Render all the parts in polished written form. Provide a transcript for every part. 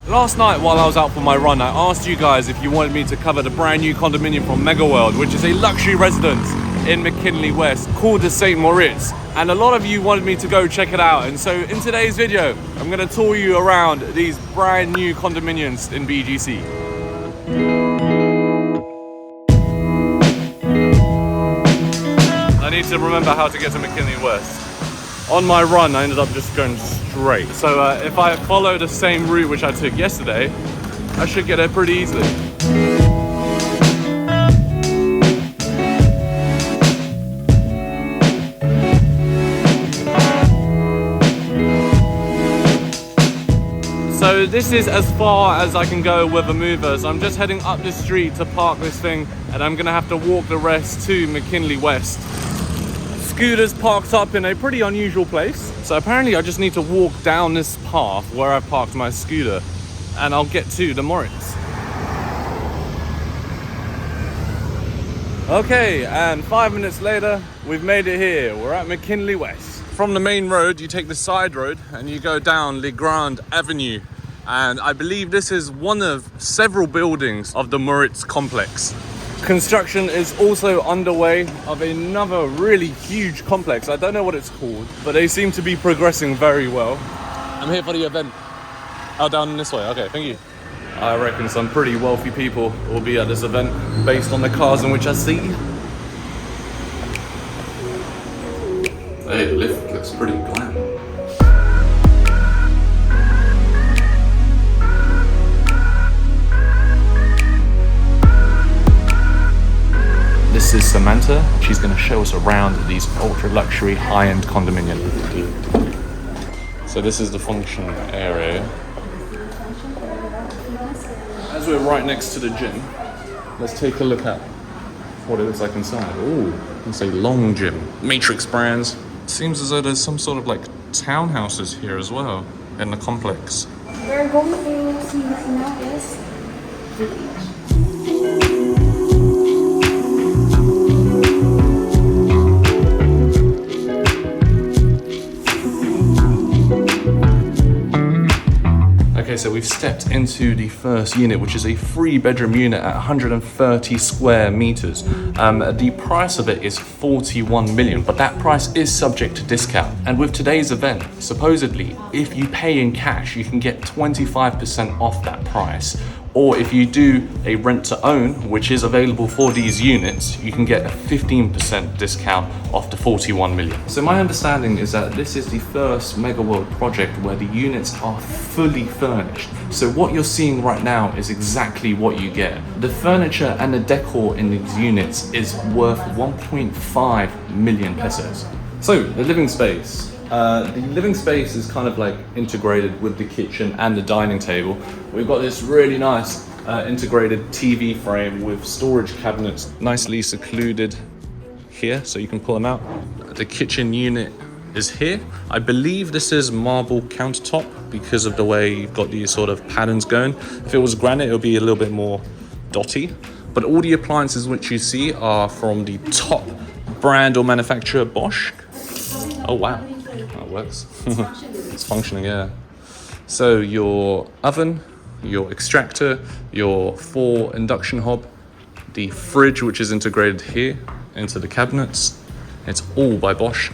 Last night while I was out for my run, I asked you guys if you wanted me to cover the brand new condominium from Mega World, which is a luxury residence in Mckinley West called the St. Moritz. And a lot of you wanted me to go check it out. And so in today's video, I'm gonna tour you around these brand new condominiums in BGC. I need to remember how to get to Mckinley West. On my run, I ended up just going straight. So if I follow the same route which I took yesterday, I should get there pretty easily. So this is as far as I can go with a mover. So I'm just heading up the street to park this thing, and I'm gonna have to walk the rest to Mckinley West. Scooters parked up in a pretty unusual place. So apparently I just need to walk down this path where I parked my scooter and I'll get to the Moritz. Okay, and 5 minutes later, we've made it here. We're at Mckinley West. From the main road, you take the side road and you go down Le Grand Avenue. And I believe this is one of several buildings of the Moritz complex. Construction is also underway of another really huge complex. I don't know what it's called, but they seem to be progressing very well. I'm here for the event. Oh, down this way. Okay, thank you. I reckon some pretty wealthy people will be at this event based on the cars in which I see. Hey, the lift looks pretty glam. This is Samantha. She's going to show us around these ultra luxury high-end condominium. So this is the function area. As we're right next to the gym, let's take a look at what it looks like inside. Ooh, it's a long gym. Matrix brands. Seems as though there's some sort of like townhouses here as well in the complex. We're going to see right now is the beach. Okay, so we've stepped into the first unit, which is a 3-bedroom unit at 130 square meters. The price of it is 41 million, but that price is subject to discount. And with today's event, supposedly, if you pay in cash, you can get 25% off that price. Or if you do a rent to own, which is available for these units, you can get a 15% discount off the 41 million. So my understanding is that this is the first Mega World project where the units are fully furnished. So what you're seeing right now is exactly what you get. The furniture and the decor in these units is worth 1.5 million pesos. So the living space. The living space is kind of like integrated with the kitchen and the dining table. We've got this really nice integrated TV frame with storage cabinets, nicely secluded here so you can pull them out. The kitchen unit is here. I believe this is marble countertop because of the way you've got these sort of patterns going. If it was granite, it would be a little bit more dotty. But all the appliances which you see are from the top brand or manufacturer Bosch. Oh wow. That works. It's functioning, yeah. So your oven, your extractor, your 4 induction hob, the fridge which is integrated here into the cabinets. It's all by Bosch.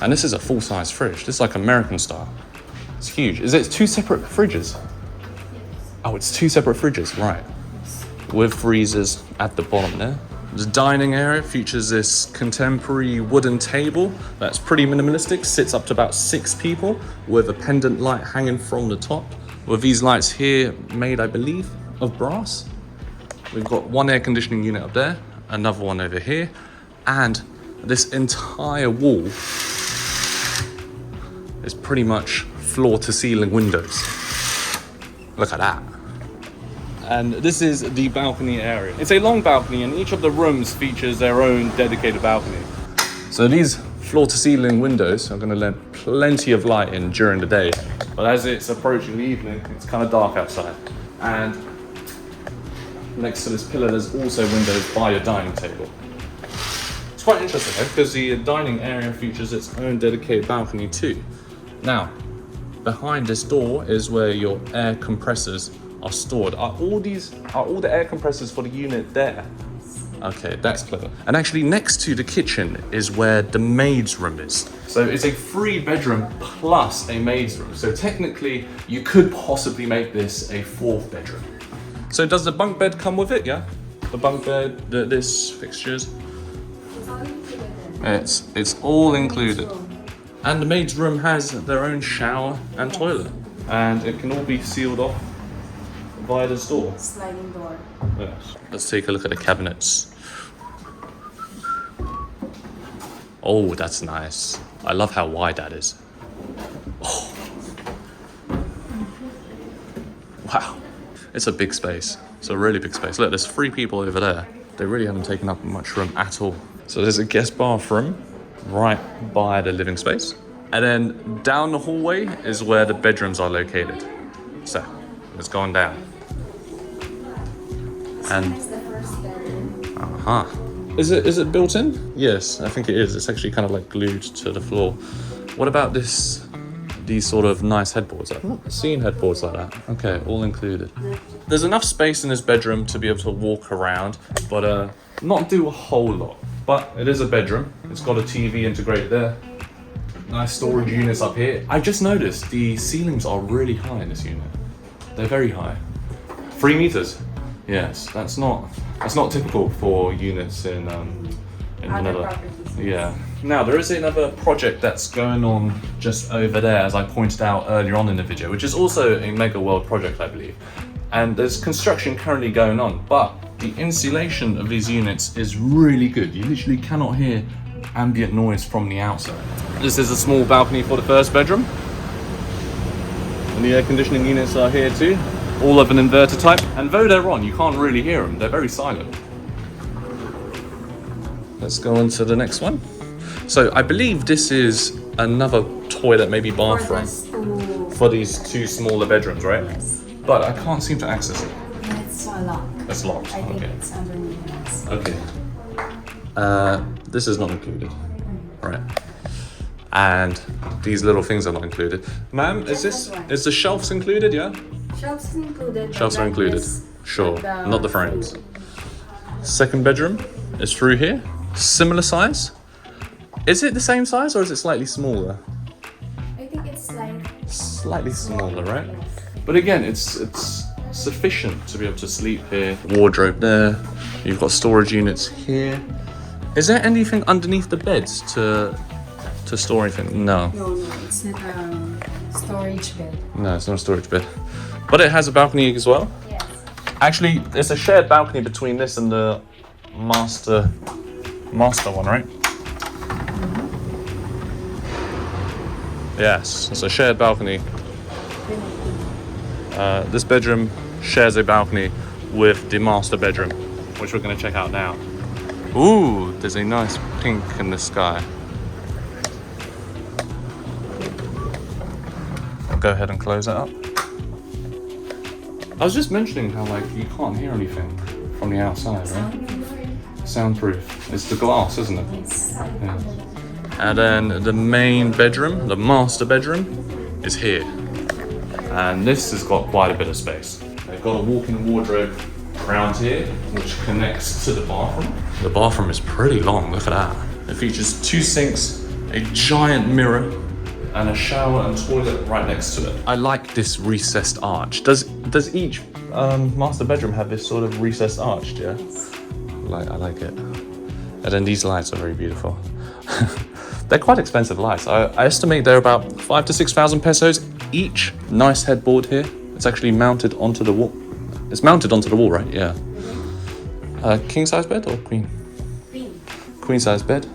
And this is a full-size fridge. This is like American style. It's huge. Is it 2 separate fridges? Oh, it's 2 separate fridges, right. With freezers at the bottom there. The dining area features this contemporary wooden table that's pretty minimalistic, sits up to about 6 people with a pendant light hanging from the top. With these lights here made, I believe, of brass. We've got 1 air conditioning unit up there, another one over here, and this entire wall is pretty much floor to ceiling windows. Look at that. And this is the balcony area. It's a long balcony and each of the rooms features their own dedicated balcony. So these floor to ceiling windows are going to let plenty of light in during the day. But as it's approaching the evening, it's kind of dark outside. And next to this pillar, there's also windows by your dining table. It's quite interesting because the dining area features its own dedicated balcony too. Now, behind this door is where your air compressors are stored. Are all the air compressors for the unit there? Okay, that's clever. And actually next to the kitchen is where the maid's room is. So it's a 3-bedroom plus a maid's room. So technically you could possibly make this a 4th bedroom. So does the bunk bed come with it, yeah? The bunk bed, this fixtures? It's all included. And the maid's room has their own shower and toilet. And it can all be sealed off via this door. Sliding door. Yes. Let's take a look at the cabinets. Oh, that's nice. I love how wide that is. Oh. Wow. It's a big space. It's a really big space. Look, there's 3 people over there. They really haven't taken up much room at all. So there's a guest bathroom right by the living space. And then down the hallway is where the bedrooms are located. So it's gone down. And That's the first bedroom. Is it built in? Yes, I think it is. It's actually kind of like glued to the floor. What about these sort of nice headboards? I've not seen headboards like that. Okay, all included. There's enough space in this bedroom to be able to walk around, but not do a whole lot. But it is a bedroom. It's got a TV integrated there. Nice storage units up here. I just noticed the ceilings are really high in this unit. They're very high. 3 meters. Yes, that's not typical for units in Manila. Yeah. Now there is another project that's going on just over there, as I pointed out earlier on in the video, which is also a Mega World project, I believe. And there's construction currently going on, but the insulation of these units is really good. You literally cannot hear ambient noise from the outside. This is a small balcony for the first bedroom. And the air conditioning units are here too. All of an inverter type. And though they're on, you can't really hear them. They're very silent. Let's go on to the next one. So I believe this is another toilet, maybe bathroom. For these 2 smaller bedrooms, right? Yes. But I can't seem to access it. It's locked. It's locked. I think Okay. it's underneath. Okay. This is not included. Right. And these little things are not included. Ma'am, is the shelves included, yeah? Shelves included. Shelves are included. Sure. Not the frames. Second bedroom is through here. Similar size. Is it the same size or is it slightly smaller? I think it's Slightly smaller, right? But again, it's sufficient to be able to sleep here. Wardrobe there. You've got storage units here. Is there anything underneath the beds to store anything? No. No, it's not a storage bed. No, it's not a storage bed. But it has a balcony as well. Yes. Actually, it's a shared balcony between this and the master one, right? Yes, it's a shared balcony. This bedroom shares a balcony with the master bedroom, which we're going to check out now. Ooh, there's a nice pink in the sky. I'll go ahead and close that up. I was just mentioning how you can't hear anything from the outside, right? Soundproof. It's the glass, isn't it? Yes. Yeah. And then the main bedroom, the master bedroom, is here. And this has got quite a bit of space. They've got a walk-in wardrobe around here, which connects to the bathroom. The bathroom is pretty long, look at that. It features 2 sinks, a giant mirror, and a shower and toilet right next to it. I like this recessed arch. Does each master bedroom have this sort of recessed arch, yeah? I like it. And then these lights are very beautiful. They're quite expensive lights. I estimate they're about 5,000 to 6,000 pesos each. Nice headboard here. It's actually mounted onto the wall. It's mounted onto the wall, right? Yeah. King size bed or queen? Queen. Queen size bed.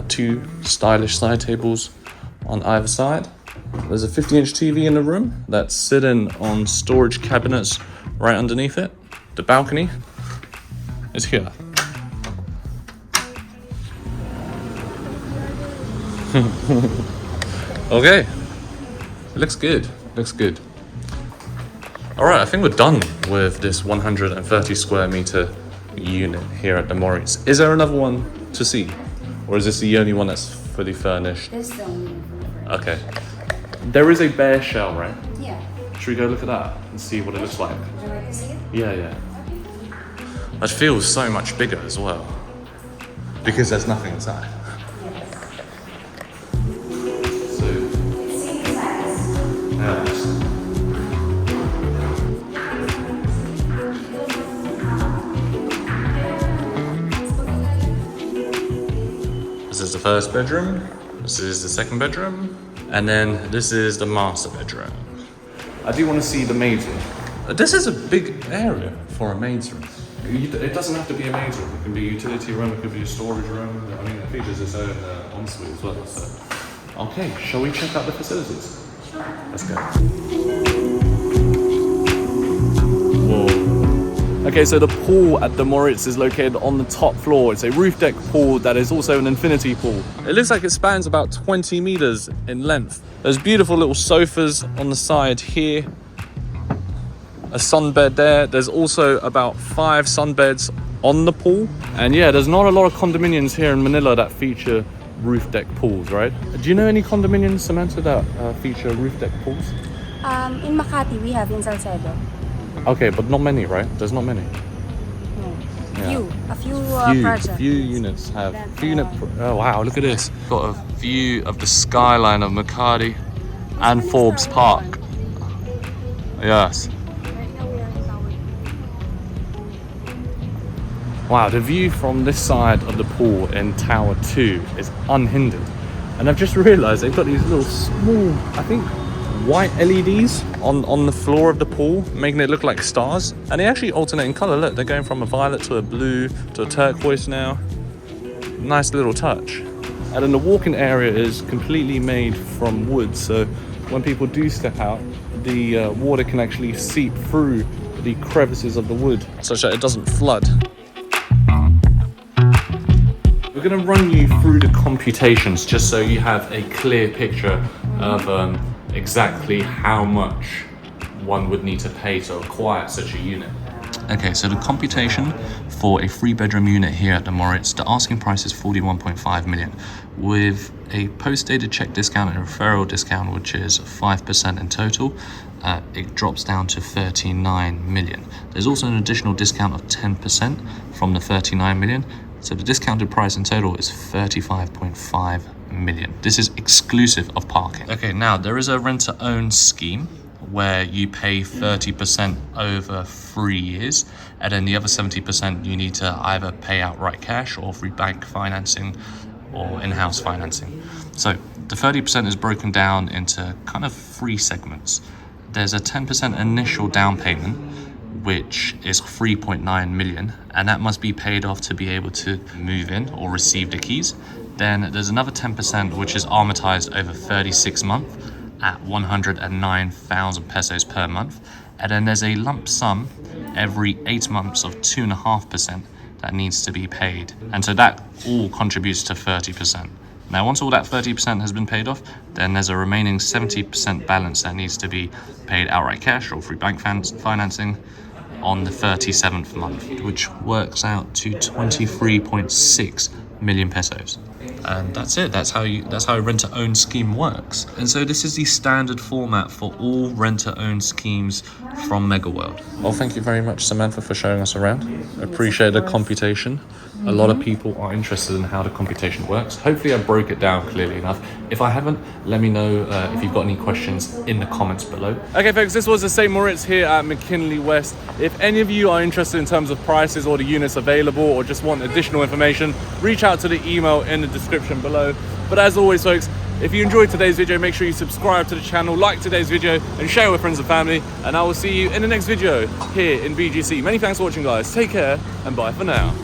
2 stylish side tables on either side. There's a 50-inch TV in the room that's sitting on storage cabinets right underneath it. The balcony is here. Okay, it looks good. Looks good. All right, I think we're done with this 130 square meter unit here at the Moritz. Is there another one to see, or is this the only one that's fully furnished? This is the only one. Okay. There is a bare shell, right? Yeah. Should we go look at that and see what it looks like? Would you like to see it? Yeah, yeah. It feels so much bigger as well. Because there's nothing inside. So, yeah. This is the first bedroom. This is the second bedroom. And then this is the master bedroom. I do want to see the maid's room. This is a big area for a maid's room. It doesn't have to be a maid's room. It can be a utility room, it could be a storage room. I mean, it features its own ensuite as well. So. Okay, shall we check out the facilities? Sure. Let's go. Whoa. Okay, so the pool at the Moritz is located on the top floor. It's a roof deck pool that is also an infinity pool. It looks like it spans about 20 meters in length. There's beautiful little sofas on the side here. A sunbed there. There's also about 5 sunbeds on the pool. And yeah, there's not a lot of condominiums here in Manila that feature roof deck pools, right? Do you know any condominiums, Samantha, that feature roof deck pools? In Makati, we have in Salcedo. Okay, but not many, right? There's not many. No. Yeah. A few projects. Few units have. Oh wow, look at this. Got a view of the skyline of Makati and Forbes Park. Yes. Wow, the view from this side of the pool in Tower 2 is unhindered. And I've just realised they've got these little small, I think, white LEDs on the floor of the pool, making it look like stars. And they actually alternate in colour. Look, they're going from a violet to a blue to a turquoise now. Nice little touch. And then the walking area is completely made from wood, so when people do step out, the water can actually seep through the crevices of the wood, such that it doesn't flood. We're going to run you through the computations just so you have a clear picture of exactly how much one would need to pay to acquire such a unit. Okay, so the computation for a 3-bedroom unit here at the Moritz, the asking price is 41.5 million. With a post-dated check discount and a referral discount, which is 5% in total, it drops down to 39 million. There's also an additional discount of 10% from the 39 million. So the discounted price in total is 35.5 million. This is exclusive of parking. Okay, now there is a rent-to-own scheme where you pay 30% over 3 years, and then the other 70% you need to either pay outright cash or through bank financing or in-house financing. So the 30% is broken down into kind of 3 segments. There's a 10% initial down payment, which is 3.9 million, and that must be paid off to be able to move in or receive the keys. Then there's another 10% which is amortized over 36 months at 109,000 pesos per month, and then there's a lump sum every 8 months of 2.5% that needs to be paid, and so that all contributes to 30%. Now once all that 30% has been paid off, then there's a remaining 70% balance that needs to be paid outright cash or through bank financing on the 37th month, which works out to 23.6 million pesos. And that's it. That's how a rent-to-own scheme works. And so this is the standard format for all rent-to-own schemes from MegaWorld. Well, thank you very much, Samantha, for showing us around. Appreciate the computation. A lot of people are interested in how the computation works. Hopefully I broke it down clearly enough. If I haven't, let me know if you've got any questions in the comments below. Okay folks, this was the St. Moritz here at Mckinley West. If any of you are interested in terms of prices or the units available or just want additional information, reach out to the email in the description below. But as always folks, if you enjoyed today's video, make sure you subscribe to the channel, like today's video, and share with friends and family. And I will see you in the next video here in BGC. Many thanks for watching guys, take care, and bye for now.